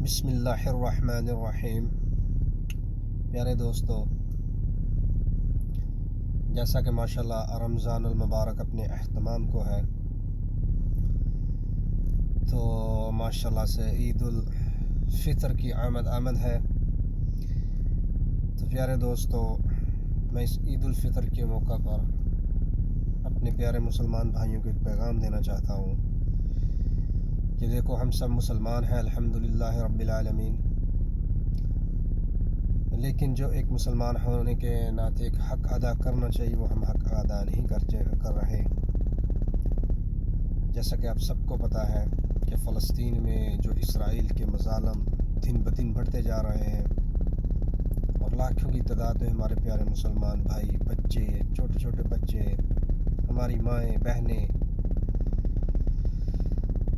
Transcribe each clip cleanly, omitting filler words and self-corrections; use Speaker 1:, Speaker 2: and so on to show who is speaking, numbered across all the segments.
Speaker 1: بسم اللہ الرحمن الرحیم۔ پیارے دوستو، جیسا کہ ماشاءاللہ رمضان المبارک اپنے اہتمام کو ہے، تو ماشاءاللہ سے عید الفطر کی آمد ہے۔ تو پیارے دوستو، میں اس عید الفطر کے موقع پر اپنے پیارے مسلمان بھائیوں کو ایک پیغام دینا چاہتا ہوں کہ دیکھو، ہم سب مسلمان ہیں الحمدللہ رب العالمین، لیکن جو ایک مسلمان ہونے کے ناطے ایک حق ادا کرنا چاہیے، وہ ہم حق ادا نہیں کر رہے۔ جیسا کہ آپ سب کو پتہ ہے کہ فلسطین میں جو اسرائیل کے مظالم دن بدن بڑھتے جا رہے ہیں، اور لاکھوں کی تعداد میں ہمارے پیارے مسلمان بھائی، بچے، چھوٹے چھوٹے بچے، ہماری مائیں بہنیں،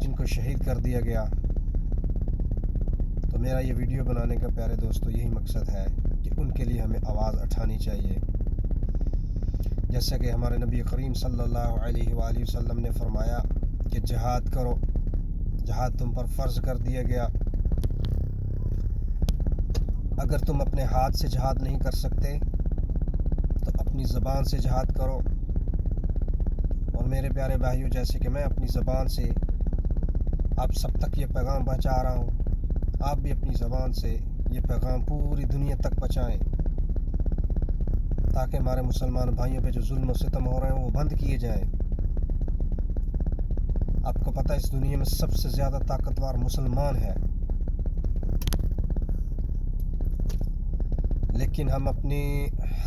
Speaker 1: جن کو شہید کر دیا گیا۔ تو میرا یہ ویڈیو بنانے کا پیارے دوستو یہی مقصد ہے کہ ان کے لیے ہمیں آواز اٹھانی چاہیے۔ جیسا کہ ہمارے نبی کریم صلی اللہ علیہ وآلہ وسلم نے فرمایا کہ جہاد کرو، جہاد تم پر فرض کر دیا گیا۔ اگر تم اپنے ہاتھ سے جہاد نہیں کر سکتے تو اپنی زبان سے جہاد کرو۔ اور میرے پیارے بھائیوں، جیسے کہ میں اپنی زبان سے آپ سب تک یہ پیغام پہنچا رہا ہوں، آپ بھی اپنی زبان سے یہ پیغام پوری دنیا تک پہنچائیں، تاکہ ہمارے مسلمان بھائیوں پہ جو ظلم و ستم ہو رہے ہیں وہ بند کیے جائیں۔ آپ کو پتہ ہے اس دنیا میں سب سے زیادہ طاقتور مسلمان ہے، لیکن ہم اپنی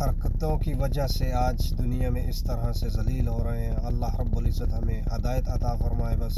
Speaker 1: حرکتوں کی وجہ سے آج دنیا میں اس طرح سے ذلیل ہو رہے ہیں۔ اللہ رب العزت ہمیں ہدایت عطا فرمائے بس۔